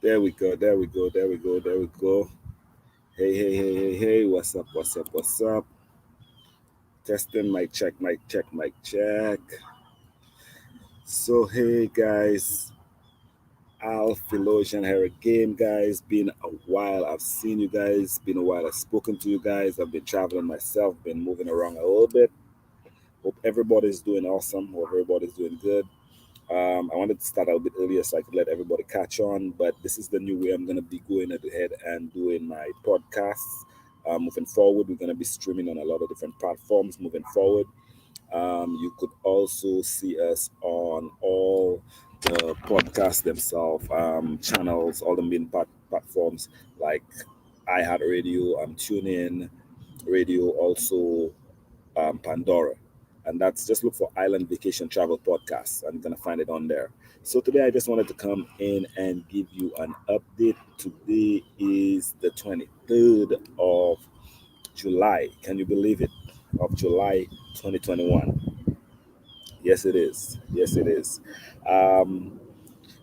There we go. There we go. There we go. There we go. Hey, hey, hey, hey, hey. What's up? What's up? What's up? Testing. Mic check. Mic check. Mic check. So, hey, guys. Al Philosian here again, guys. Been a while. I've seen you guys. Been a while. I've spoken to you guys. I've been traveling myself. Been moving around a little bit. Hope everybody's doing awesome. Hope everybody's doing good. I wanted to start a bit earlier so I could let everybody catch on, but this is the new way I'm going to be going ahead and doing my podcasts. Moving forward, we're going to be streaming on a lot of different platforms moving forward. You could also see us on all the podcasts themselves, channels, all the main platforms like iHeartRadio, TuneIn Radio, also Pandora. And that's just look for Island Vacation Travel Podcast. I'm going to find it on there. So today I just wanted to come in and give you an update. Today is the 23rd of July. Can you believe it? Of July 2021. Yes, it is. Yes, it is. Um,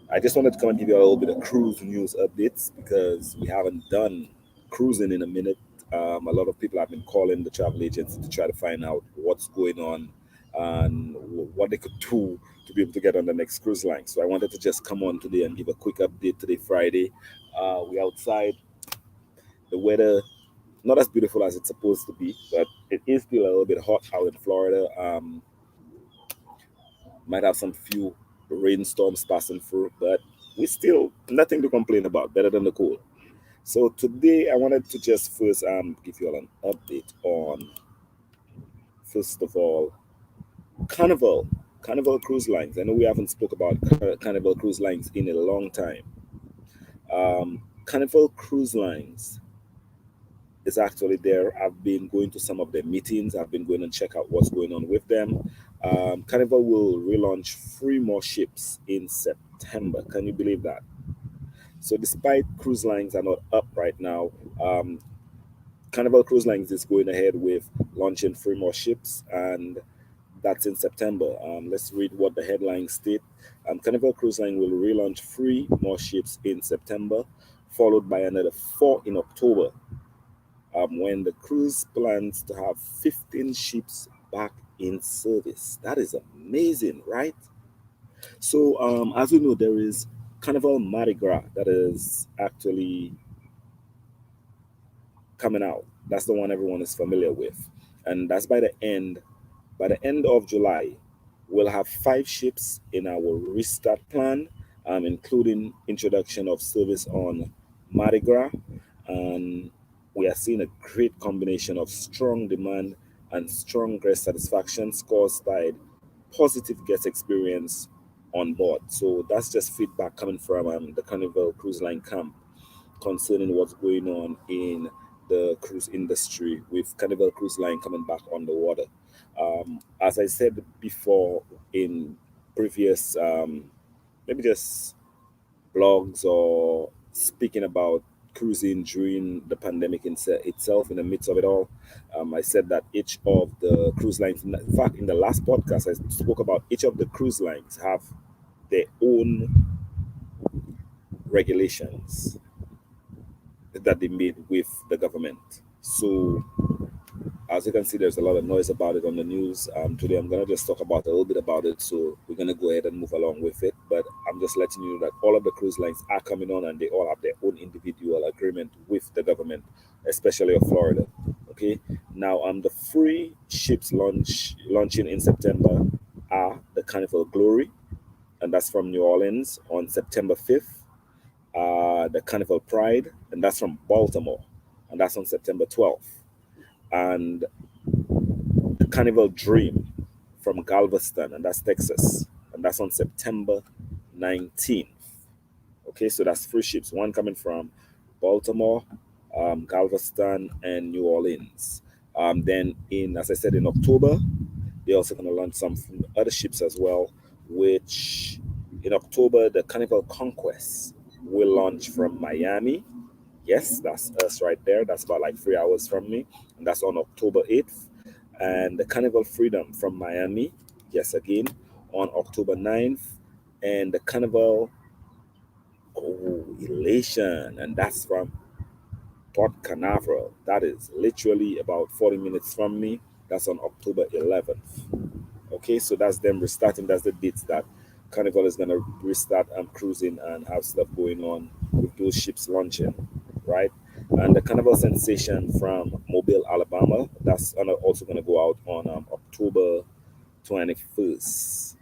I just wanted to come and give you a little bit of cruise news updates because we haven't done cruising in a minute. A lot of people have been calling the travel agency to try to find out what's going on and what they could do to be able to get on the next cruise line. So I wanted to just come on today and give a quick update today, Friday. We outside. The weather not as beautiful as it's supposed to be, but it is still a little bit hot out in Florida. Might have some few rainstorms passing through, but we still nothing to complain about. Better than the cold. So today I wanted to just first give you all an update on first of all Carnival Carnival Cruise Lines. I know we haven't spoke about Carnival Cruise Lines in a long time. Carnival Cruise Lines is actually there. I've been going to some of their meetings. I've been going and check out what's going on with them. Carnival will relaunch three more ships in September. Can you believe that? So despite cruise lines are not up right now, um, Carnival Cruise Lines is going ahead with launching three more ships, and that's in September. Let's read what the headlines state. Carnival Cruise Line will relaunch three more ships in September, followed by another four in October, when the cruise plans to have 15 ships back in service. That is amazing, right? So, as we know, there is Carnival Mardi Gras that is actually coming out. That's the one everyone is familiar with, and that's by the end of July. We'll have five ships in our restart plan, including introduction of service on Mardi Gras, and we are seeing a great combination of strong demand and strong guest satisfaction caused by positive guest experience on board. So that's just feedback coming from the Carnival Cruise Line camp concerning what's going on in the cruise industry with Carnival Cruise Line coming back on the water. As I said before in previous, maybe just blogs or speaking about cruising during the pandemic itself, in the midst of it all, I said that each of the cruise lines, in fact, in the last podcast, I spoke about each of the cruise lines have their own regulations that they made with the government. So, as you can see, there's a lot of noise about it on the news. Today, I'm going to just talk about a little bit about it. So, we're going to go ahead and move along with it. But I'm just letting you know that all of the cruise lines are coming on and they all have their own individual agreement with the government, especially of Florida. Okay. Now, the free ships launching in September are the Carnival Glory, and that's from New Orleans on September 5th. The Carnival Pride, and that's from Baltimore, and that's on September 12th. And the Carnival Dream from Galveston, and that's Texas, and that's on September 19th. Okay, so that's three ships, one coming from Baltimore, Galveston, and New Orleans. Then, as I said, in October, they're also going to launch some other ships as well, which in October, the Carnival Conquest will launch from Miami. Yes, that's us right there. That's about like 3 hours from me. And that's on October 8th. And the Carnival Freedom from Miami, yes, again, on October 9th. And the Carnival Oh, elation. And that's from Port Canaveral. That is literally about 40 minutes from me. That's on October 11th. Okay, so that's them restarting. That's the dates that Carnival is going to restart cruising and have stuff going on with those ships launching, right? And the Carnival Sensation from Mobile, Alabama, that's also going to go out on October 21st,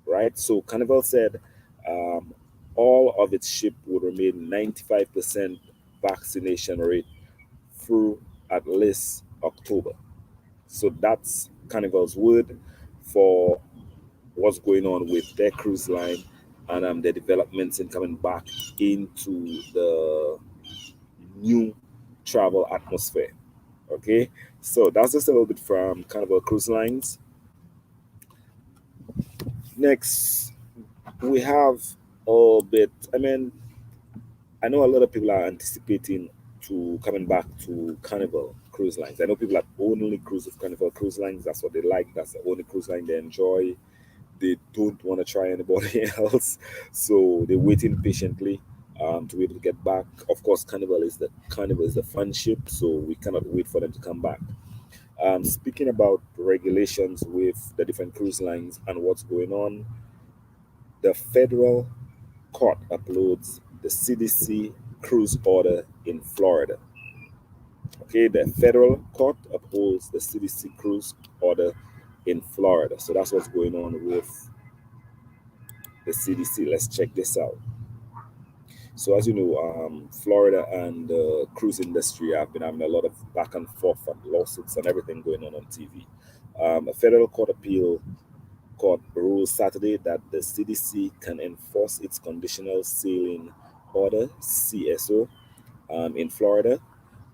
right? So Carnival said um, all of its ship would remain 95% vaccination rate through at least October. So that's Carnival's word for what's going on with their cruise line and the developments in coming back into the new travel atmosphere. Okay, so that's just a little bit from Carnival Cruise Lines. Next, we have a bit. I mean, I know a lot of people are anticipating to coming back to Carnival Cruise Lines. I know people that only cruise with Carnival Cruise Lines. That's what they like. That's the only cruise line they enjoy. They don't want to try anybody else, so they're waiting patiently to be able to get back. Of course, Carnival is the fun ship, so we cannot wait for them to come back. Speaking about regulations with the different cruise lines and what's going on, the federal court uploads the CDC cruise order in Florida. Okay, the federal court upholds the CDC cruise order in Florida. So that's what's going on with the CDC. Let's check this out. So, as you know, Florida and the cruise industry have been having a lot of back and forth and lawsuits and everything going on TV. A federal court ruled Saturday that the CDC can enforce its conditional sailing order (CSO) in Florida,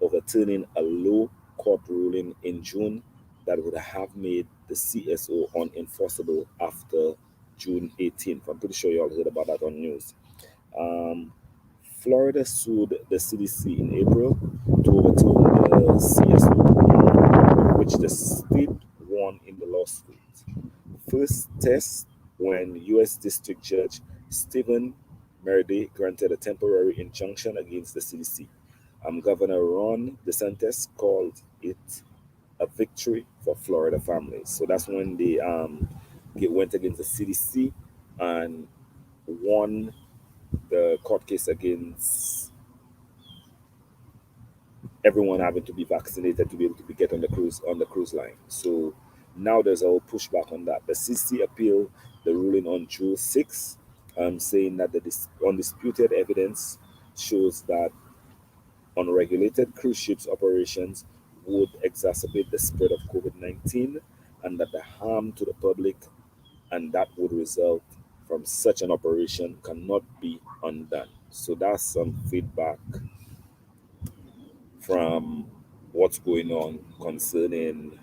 overturning a low court ruling in June that would have made the CSO unenforceable after June 18th. I'm pretty sure you all heard about that on news. Um, Florida sued the CDC in April to overturn the CSO, which the state won in the lawsuit. First test when U.S. District Judge Stephen Merdy granted a temporary injunction against the CDC. Governor Ron DeSantis called it a victory for Florida families. So that's when they went against the CDC and won the court case against everyone having to be vaccinated to be able to be get on the cruise line. So now there's a whole pushback on that. The CC appealed the ruling on June 6, saying that the undisputed evidence shows that unregulated cruise ships operations would exacerbate the spread of COVID-19 and that the harm to the public and that would result from such an operation cannot be undone. So that's some feedback from what's going on concerning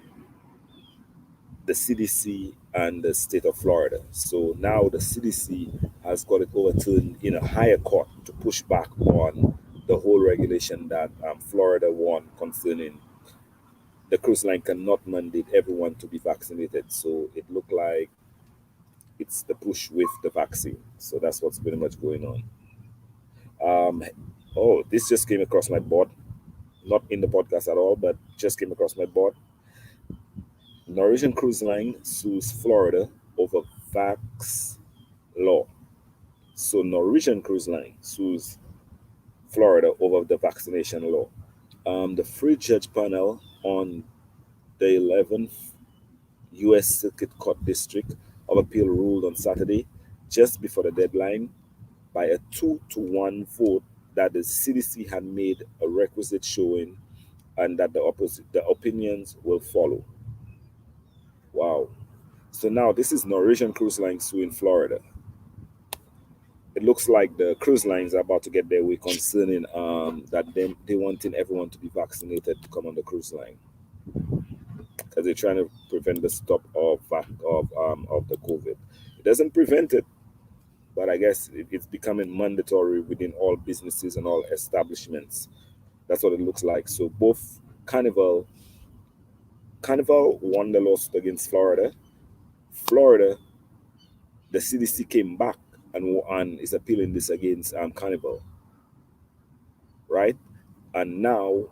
the CDC and the state of Florida. So now the CDC has got it overturned in a higher court to push back on the whole regulation that Florida won concerning the cruise line cannot mandate everyone to be vaccinated. So it looked like it's the push with the vaccine. So that's what's pretty much going on. Um, oh, this just came across my board, not in the podcast at all, but just came across my board. Norwegian Cruise Line sues Florida over vax law. So Norwegian Cruise Line sues Florida over the vaccination law. The free judge panel on the 11th U.S. Circuit Court District of Appeal ruled on Saturday, just before the deadline, by a 2-1 vote that the CDC had made a requisite showing and that the opinions will follow. Wow. So now this is Norwegian Cruise Line suing Florida. It looks like the cruise lines are about to get their way concerning that they wanting everyone to be vaccinated to come on the cruise line because they're trying to prevent the stop of the COVID. It doesn't prevent it, but I guess it's becoming mandatory within all businesses and all establishments. That's what it looks like. So both Carnival won the lawsuit against Florida. Florida, the CDC came back and is appealing this against Carnival, right? And now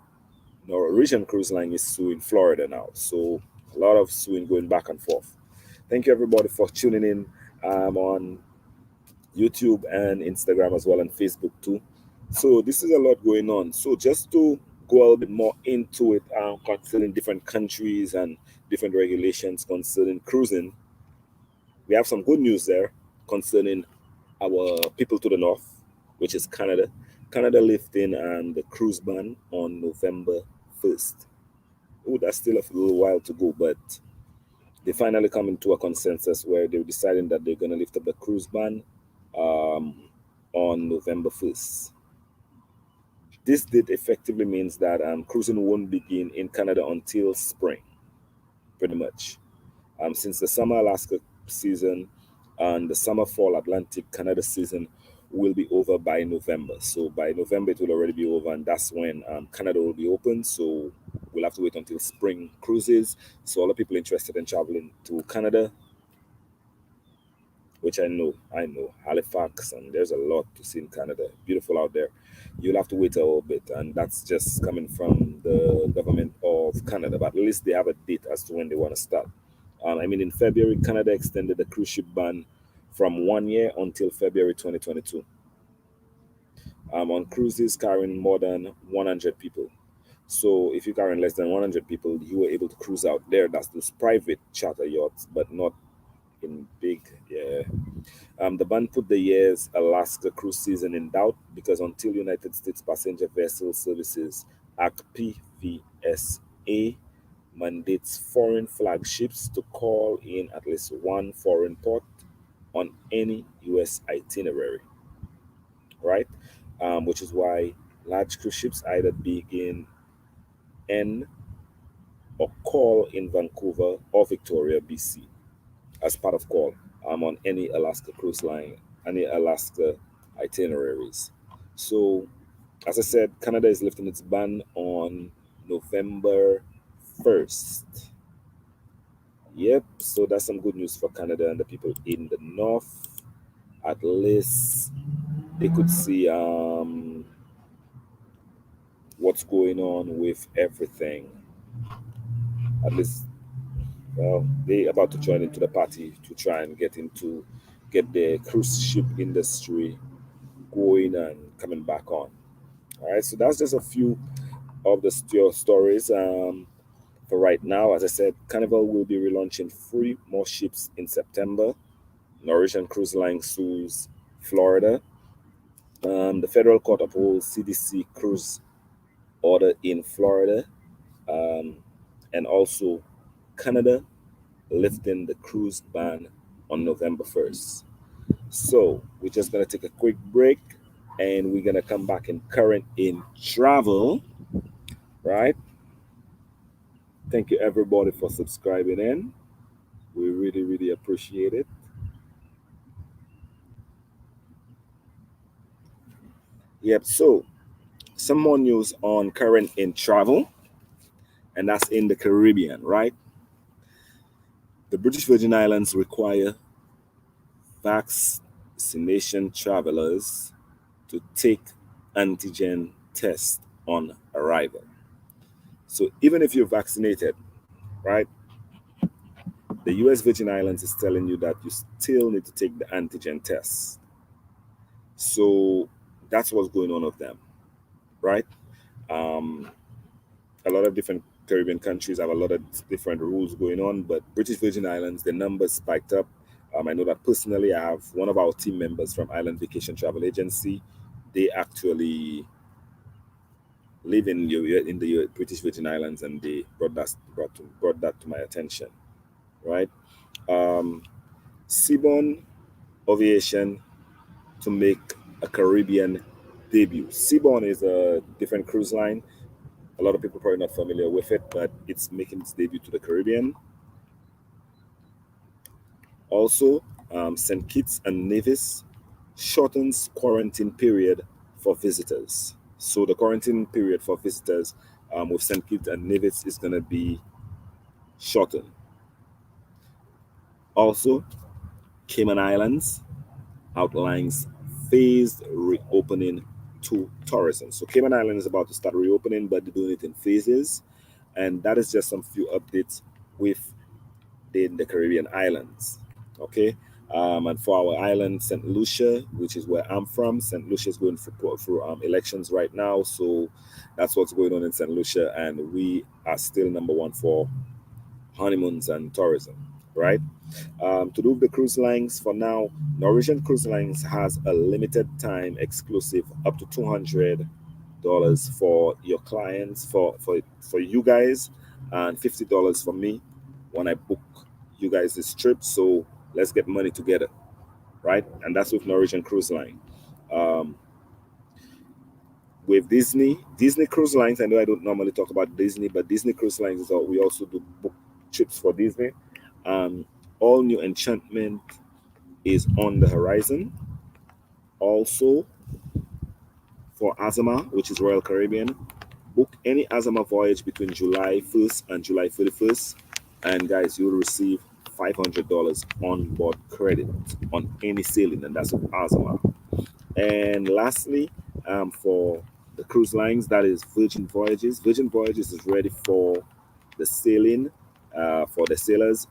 Norwegian Cruise Line is suing Florida now. So a lot of suing going back and forth. Thank you everybody for tuning in on YouTube and Instagram as well, and Facebook too. So this is a lot going on. So just to go a little bit more into it concerning different countries and different regulations concerning cruising, we have some good news there concerning our people to the north, which is Canada. Canada lifting the cruise ban on November 1st. Oh, that's still a little while to go, but they finally come into a consensus where they're deciding that they're going to lift up the cruise ban um, on November 1st. This date effectively means that cruising won't begin in Canada until spring, pretty much. Since the summer Alaska season and the summer fall Atlantic Canada season will be over by November. So by November, it will already be over, and that's when Canada will be open. So we'll have to wait until spring cruises. So all the people interested in traveling to Canada, which I know Halifax, and there's a lot to see in Canada. Beautiful out there. You'll have to wait a little bit, and that's just coming from the government of Canada. But at least they have a date as to when they want to start. In February, Canada extended the cruise ship ban from 1 year until February 2022 on cruises carrying more than 100 people. So if you're carrying less than 100 people, you were able to cruise out there. That's those private charter yachts, but not in big, yeah. The ban put the year's Alaska cruise season in doubt because until United States Passenger Vessel Services Act PVSA mandates foreign flagships to call in at least one foreign port on any U.S. itinerary, right? Which is why large cruise ships either begin in or call in Vancouver or Victoria, BC, as part of call on any Alaska cruise line, any Alaska itineraries. So, as I said, Canada is lifting its ban on November 1st. Yep, so that's some good news for Canada and the people in the north. At least they could see what's going on with everything. At least, well, they about to join into the party to try and get the cruise ship industry going and coming back on. All right, so that's just a few of the stories for right now. As I said, Carnival will be relaunching three more ships in September. Norwegian Cruise Line sues Florida. The federal court upholds CDC cruise order in Florida, um, and also Canada lifting the cruise ban on November 1st. So we're just gonna take a quick break, and we're gonna come back in current in travel, right? Thank you everybody for subscribing in. We really, really appreciate it. Yep. So some more news on current in travel, and that's in the Caribbean, right? The British Virgin Islands require vaccination travelers to take antigen test on arrival. So even if you're vaccinated, right, the US Virgin Islands is telling you that you still need to take the antigen test. So that's what's going on with them, right? Um, a lot of different Caribbean countries have a lot of different rules going on, but British Virgin Islands, the numbers spiked up. I know that personally, I have one of our team members from Island Vacation Travel Agency. They actually live in the British Virgin Islands, and they brought that to my attention. Right, um, Seaborn Aviation to make a Caribbean debut. Seaborn is a different cruise line. A lot of people probably not familiar with it, but it's making its debut to the Caribbean. Also, St. Kitts and Nevis shortens quarantine period for visitors. So the quarantine period for visitors with St. Kitts and Nevis is going to be shortened. Also, Cayman Islands outlines phased reopening to tourism. So Cayman Island is about to start reopening, but they're doing it in phases. And that is just some few updates with the Caribbean islands. Okay. And for our island, St. Lucia, which is where I'm from, St. Lucia is going through elections right now. So that's what's going on in St. Lucia. And we are still number one for honeymoons and tourism, right? To do with the cruise lines, for now, Norwegian Cruise Lines has a limited time exclusive up to $200 for your clients, for you guys, and $50 for me when I book you guys this trip. So let's get money together, right? And that's with Norwegian Cruise Line. Um, with Disney Cruise Lines, I know I don't normally talk about Disney, but Disney Cruise Lines is we also do book trips for Disney. Um, all new Enchantment is on the horizon. Also, for Azama, which is Royal Caribbean, book any Azama voyage between July 1st and July 31st. And guys, you'll receive $500 on board credit on any sailing, and that's with Azama. And lastly, for the cruise lines, that is Virgin Voyages. Virgin Voyages is ready for the sailing for the sailors.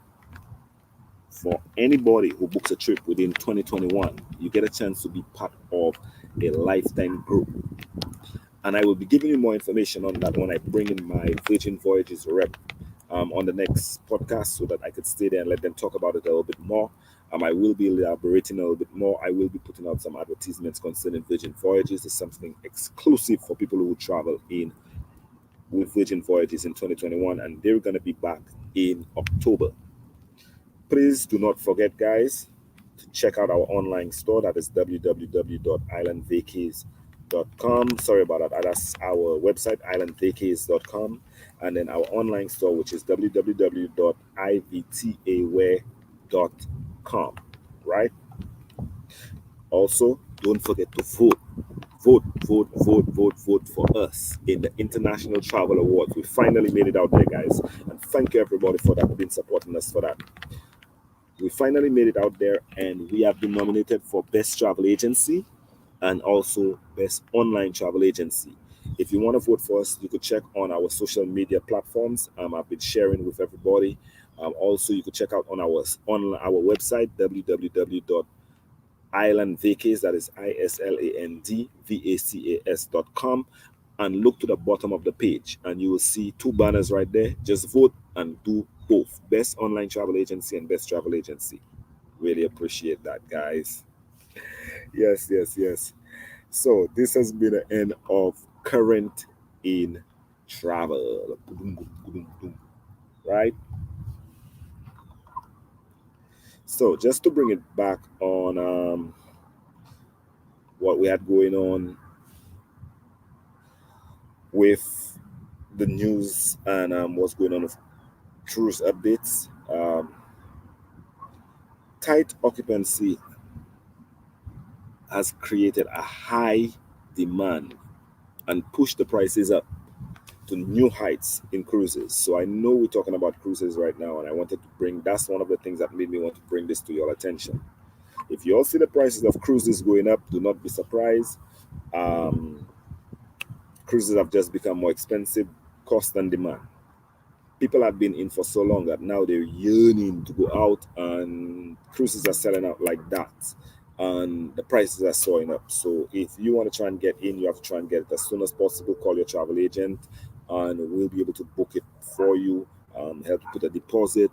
For anybody who books a trip within 2021, you get a chance to be part of a lifetime group. And I will be giving you more information on that when I bring in my Virgin Voyages rep on the next podcast so that I could stay there and let them talk about it a little bit more. I will be elaborating a little bit more. I will be putting out some advertisements concerning Virgin Voyages. It's something exclusive for people who travel in with Virgin Voyages in 2021, and they're going to be back in October. Please do not forget, guys, to check out our online store. That is www.islandvacays.com. Sorry about that. That's our website, islandvacays.com. And then our online store, which is www.ivtaware.com. Right? Also, don't forget to vote. Vote for us in the International Travel Awards. We finally made it out there, guys. And thank you, everybody, for that, been supporting us for that. We finally made it out there, and we have been nominated for Best Travel Agency and also Best Online Travel Agency. If you want to vote for us, you could check on our social media platforms. I've been sharing with everybody. Also, you could check out on our website www.islandvacays, that is islandvacas.com, and look to the bottom of the page, and you will see two banners right there. Just vote and do both Best Online Travel Agency and Best Travel Agency. Really appreciate that, guys. Yes. So this has been the end of Current in Travel. Right? So just to bring it back on what we had going on with the news and what's going on with cruise updates. Tight occupancy has created a high demand and pushed the prices up to new heights in cruises. So I know we're talking about cruises right now, and I wanted to bring that's one of the things that made me want to bring this to your attention. If you all see the prices of cruises going up, do not be surprised. Um, Cruises have just become more expensive, cost and demand. People have been in for so long that now they're yearning to go out, and cruises are selling out like that, and the prices are soaring up. So if you want to try and get in, you have to try and get it as soon as possible. Call your travel agent, and we'll be able to book it for you, help you put a deposit,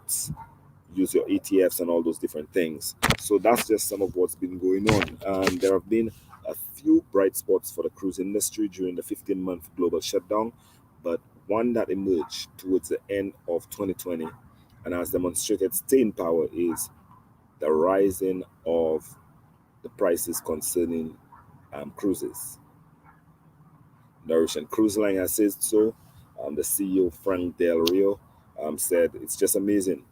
use your ETFs and all those different things. So that's just some of what's been going on. There have been a few bright spots for the cruise industry during the 15-month global shutdown, but one that emerged towards the end of 2020 and has demonstrated staying power is the rising of the prices concerning cruises. Norwegian Cruise Line has said so. The CEO, Frank Del Rio, said it's just amazing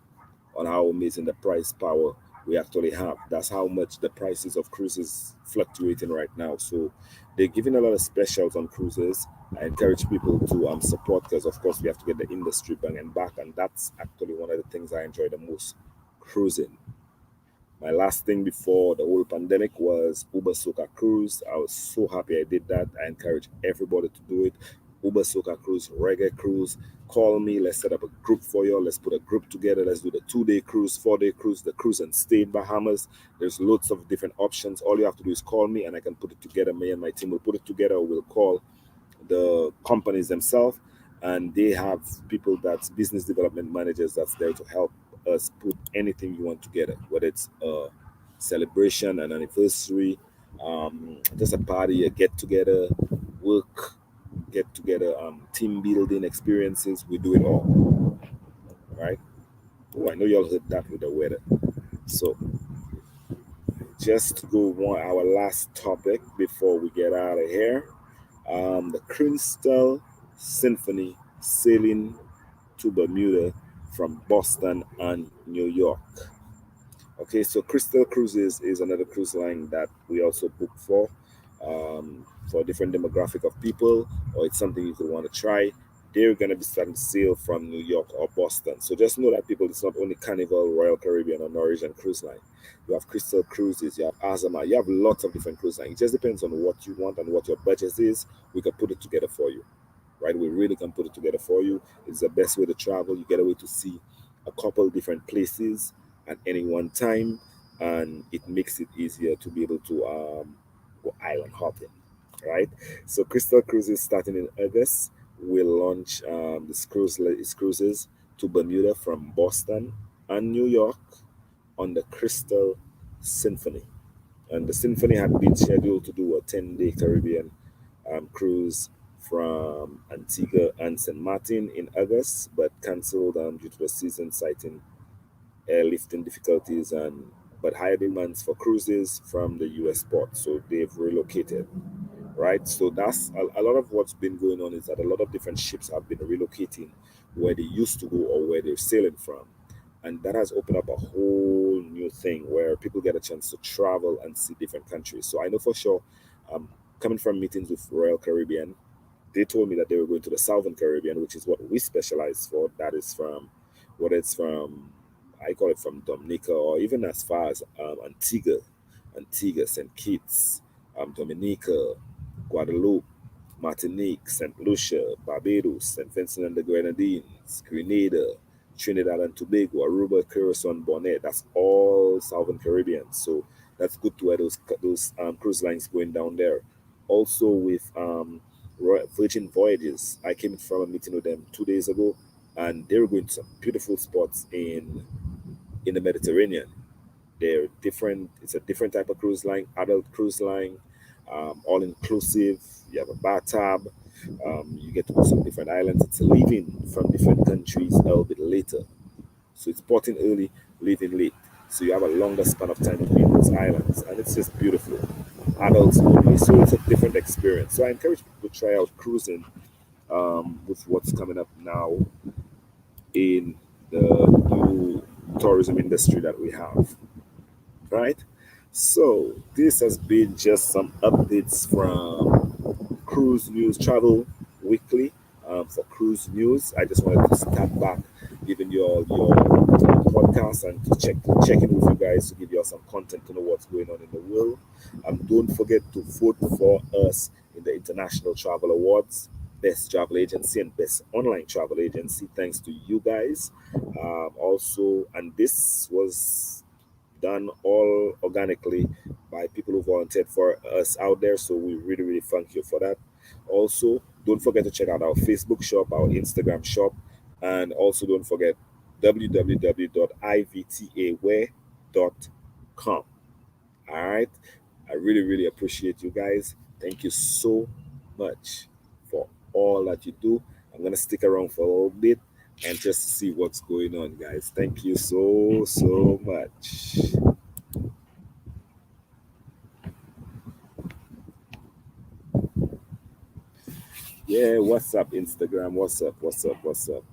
on how amazing the price power we actually have. That's how much the prices of cruises fluctuating right now. So they're giving a lot of specials on cruises. I encourage people to support, because of course we have to get the industry banging back, and that's actually one of the things I enjoy the most. Cruising, My last thing before the whole pandemic was Uber Soca Cruise. I was so happy I did that. I encourage everybody to do it. Uber Soca Cruise, Reggae Cruise. Call me. Let's set up a group for you. Let's put a group together. Let's do the 2 day cruise, 4 day cruise, the cruise and stay in Bahamas. There's lots of different options. All you have to do is call me and I can put it together. Me and my team will put it together. We'll call the companies themselves, and they have people that's business development managers that's there to help us put anything you want together, whether it's a celebration, an anniversary, just a party, a get together, work get together, team building experiences. We do it all, right? Oh, I know y'all heard that with the weather. So just to go on our last topic before we get out of here, the Crystal Symphony sailing to Bermuda from Boston and New York. Okay, so Crystal Cruises is another cruise line that we also book for a different demographic of people, or it's something you could want to try. They're going to be starting to sail from New York or Boston. So just know that people, it's not only Carnival, Royal Caribbean, or Norwegian Cruise Line. You have Crystal Cruises, you have Azama, you have lots of different cruise lines. It just depends on what you want and what your budget is. We can put it together for you, right? We really can put it together for you. It's the best way to travel. You get away to see a couple different places at any one time, and it makes it easier to be able to go island hopping, right? So Crystal Cruises starting in August will launch its cruises to Bermuda from Boston and New York on the Crystal Symphony. And the Symphony had been scheduled to do a 10-day Caribbean cruise from Antigua and St. Martin in August, but cancelled due to the season citing airlifting difficulties and but higher demands for cruises from the U.S. port. So they've relocated, right? So that's a lot of what's been going on is that a lot of different ships have been relocating where they used to go or where they're sailing from. And that has opened up a whole new thing where people get a chance to travel and see different countries. So I know for sure, coming from meetings with Royal Caribbean, they told me that they were going to the Southern Caribbean, which is what we specialize for. That is from what it's from, I call it from Dominica or even as far as Antigua, St. Kitts, Dominica, Guadeloupe, Martinique, St. Lucia, Barbados, St. Vincent and the Grenadines, Grenada, Trinidad and Tobago, Aruba, Curacao, and Bonaire. That's all Southern Caribbean. So that's good to have those cruise lines going down there. Also with Virgin Voyages, I came from a meeting with them 2 days ago, and they were going to some beautiful spots in the Mediterranean. They're different. It's a different type of cruise line, adult cruise line, all inclusive. You have a bathtub. You get to go some different islands. It's leaving from different countries a little bit later. So it's porting early, leaving late. So you have a longer span of time between those islands, and it's just beautiful. Adults only, so it's a different experience. So I encourage people to try out cruising with what's coming up now in the new tourism industry that we have, right? So this has been just some updates from Cruise News Travel Weekly. For Cruise News, I just wanted to start back giving you all your podcast and to check in with you guys to give you all some content to know what's going on in the world. Don't forget to vote for us in the International Travel Awards, Best Travel Agency and Best Online Travel Agency. Thanks to you guys. Also, and this was done all organically by people who volunteered for us out there. So we really, really thank you for that. Also, don't forget to check out our Facebook shop, our Instagram shop, and also don't forget www.ivtaware.com. All right. I really, really appreciate you guys. Thank you so much for all that you do. I'm going to stick around for a little bit and just see what's going on, guys. Thank you so, so much. Yeah, what's up, Instagram? What's up? What's up? What's up?